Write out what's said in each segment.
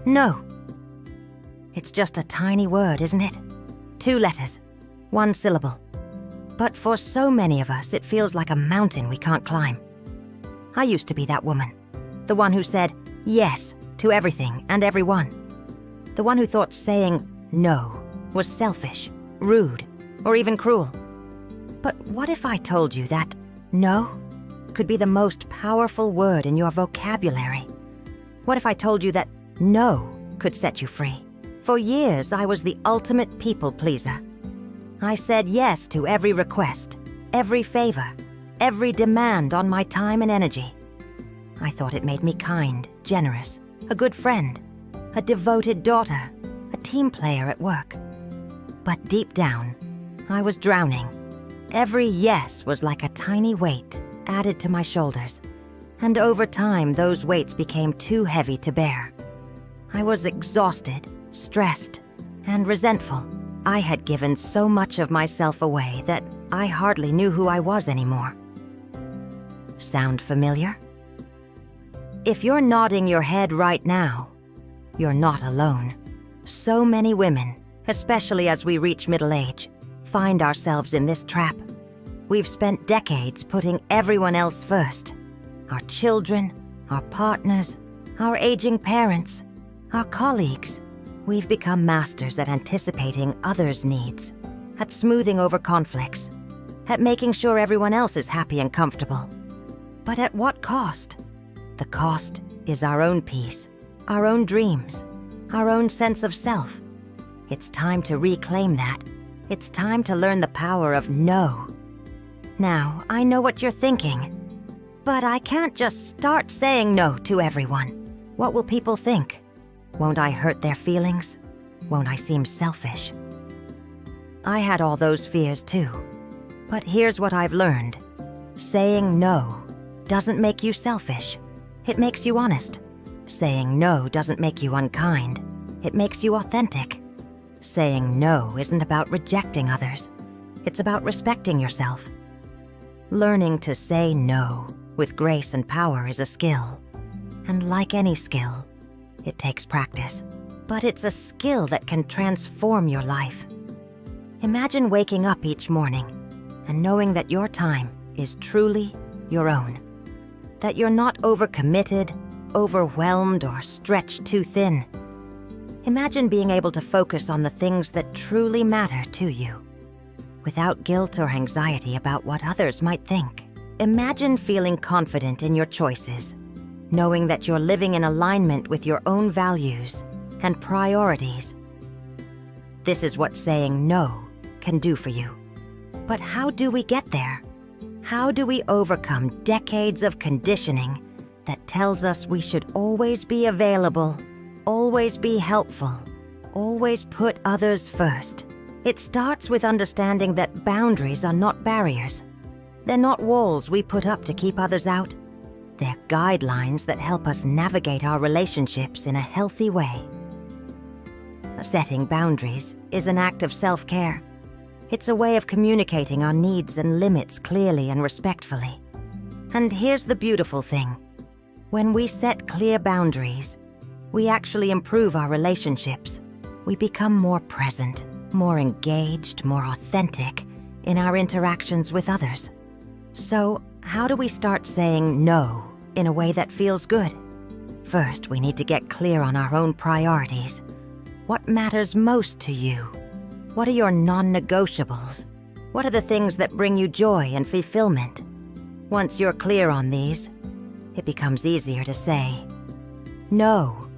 No. It's just a tiny word, isn't it? 2 letters, 1 syllable. But for so many of us, it feels like a mountain we can't climb. I used to be that woman, the one who said yes to everything and everyone. The one who thought saying no was selfish, rude, or even cruel. But what if I told you that no could be the most powerful word in your vocabulary? What if I told you that no could set you free? For years, I was the ultimate people pleaser. I said yes to every request, every favor, every demand on my time and energy. I thought it made me kind, generous, a good friend, a devoted daughter, a team player at work. But deep down, I was drowning. Every yes was like a tiny weight added to my shoulders, and over time those weights became too heavy to bear. I was exhausted, stressed, and resentful. I had given so much of myself away that I hardly knew who I was anymore. Sound familiar? If you're nodding your head right now, you're not alone. So many women, especially as we reach middle age, find ourselves in this trap. We've spent decades putting everyone else first. Our children, our partners, our aging parents, our colleagues. We've become masters at anticipating others' needs, at smoothing over conflicts, at making sure everyone else is happy and comfortable. But at what cost? The cost is our own peace, our own dreams, our own sense of self. It's time to reclaim that. It's time to learn the power of no. Now, I know what you're thinking, but I can't just start saying no to everyone. What will people think? Won't I hurt their feelings? Won't I seem selfish? I had all those fears too. But here's what I've learned. Saying no doesn't make you selfish. It makes you honest. Saying no doesn't make you unkind. It makes you authentic. Saying no isn't about rejecting others. It's about respecting yourself. Learning to say no with grace and power is a skill. And like any skill, it takes practice. But it's a skill that can transform your life. Imagine waking up each morning and knowing that your time is truly your own. That you're not overcommitted, overwhelmed, or stretched too thin. Imagine being able to focus on the things that truly matter to you, without guilt or anxiety about what others might think. Imagine feeling confident in your choices, knowing that you're living in alignment with your own values and priorities. This is what saying no can do for you. But how do we get there? How do we overcome decades of conditioning that tells us we should always be available, always be helpful, always put others first? It starts with understanding that boundaries are not barriers. They're not walls we put up to keep others out. They're guidelines that help us navigate our relationships in a healthy way. Setting boundaries is an act of self-care. It's a way of communicating our needs and limits clearly and respectfully. And here's the beautiful thing. When we set clear boundaries, we actually improve our relationships. We become more present, more engaged, more authentic in our interactions with others. So, how do we start saying no in a way that feels good? First, we need to get clear on our own priorities. What matters most to you? What are your non-negotiables? What are the things that bring you joy and fulfillment? Once you're clear on these, it becomes easier to say no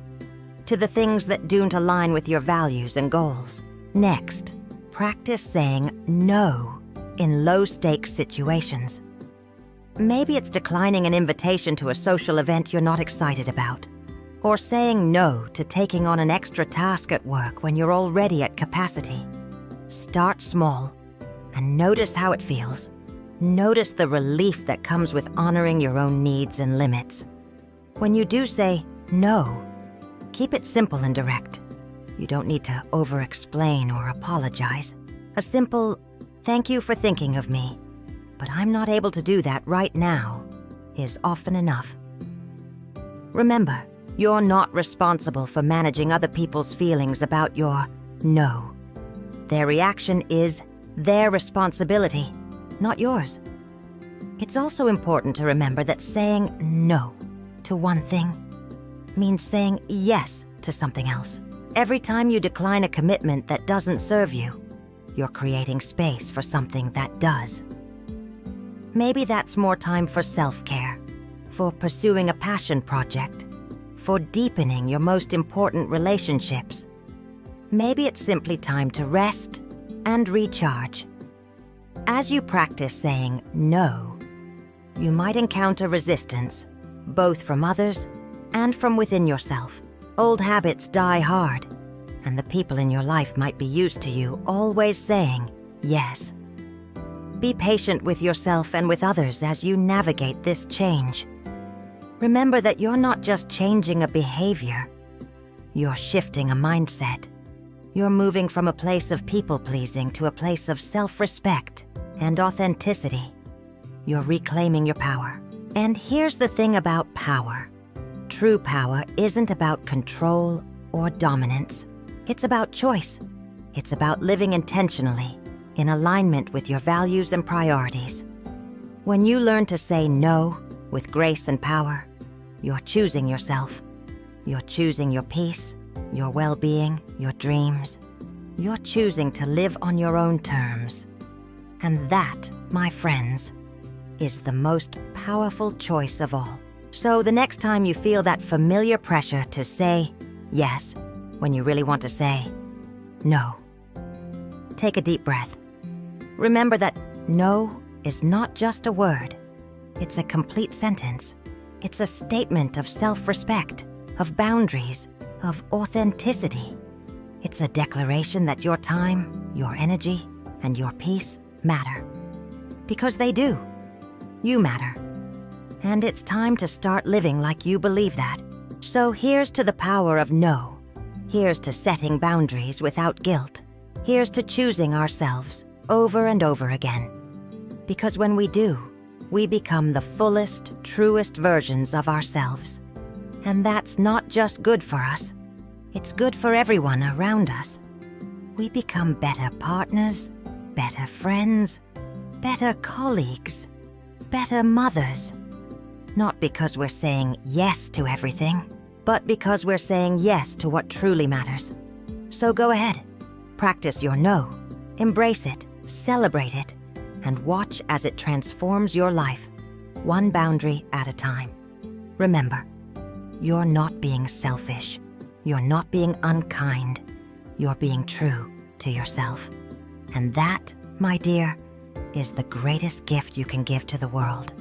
to the things that don't align with your values and goals. Next, practice saying no in low-stakes situations. Maybe it's declining an invitation to a social event you're not excited about, or saying no to taking on an extra task at work when you're already at capacity. Start small and notice how it feels. Notice the relief that comes with honoring your own needs and limits. When you do say no, keep it simple and direct. You don't need to over-explain or apologize. A simple, "Thank you for thinking of me, but I'm not able to do that right now," is often enough. Remember, You're not responsible for managing other people's feelings about your no. Their reaction is their responsibility, not yours. It's also important to remember that saying no to one thing means saying yes to something else. Every time you decline a commitment that doesn't serve you, you're creating space for something that does. Maybe that's more time for self-care, for pursuing a passion project, for deepening your most important relationships. Maybe it's simply time to rest and recharge. As you practice saying no, you might encounter resistance, both from others and from within yourself. Old habits die hard, and the people in your life might be used to you always saying yes. Be patient with yourself and with others as you navigate this change. Remember that you're not just changing a behavior, you're shifting a mindset. You're moving from a place of people-pleasing to a place of self-respect and authenticity. You're reclaiming your power. And here's the thing about power. True power isn't about control or dominance. It's about choice. It's about living intentionally, in alignment with your values and priorities. When you learn to say no with grace and power, you're choosing yourself. You're choosing your peace, your well-being, your dreams. You're choosing to live on your own terms. And that, my friends, is the most powerful choice of all. So the next time you feel that familiar pressure to say yes when you really want to say no, take a deep breath. Remember that no is not just a word. It's a complete sentence. It's a statement of self-respect, of boundaries, of authenticity. It's a declaration that your time, your energy, and your peace matter. Because they do. You matter. And it's time to start living like you believe that. So here's to the power of no. Here's to setting boundaries without guilt. Here's to choosing ourselves over and over again. Because when we do, we become the fullest, truest versions of ourselves. And that's not just good for us. It's good for everyone around us. We become better partners, better friends, better colleagues, better mothers. Not because we're saying yes to everything, but because we're saying yes to what truly matters. So go ahead, practice your no, embrace it, celebrate it, and watch as it transforms your life, one boundary at a time. Remember, you're not being selfish. You're not being unkind. You're being true to yourself. And that, my dear, is the greatest gift you can give to the world.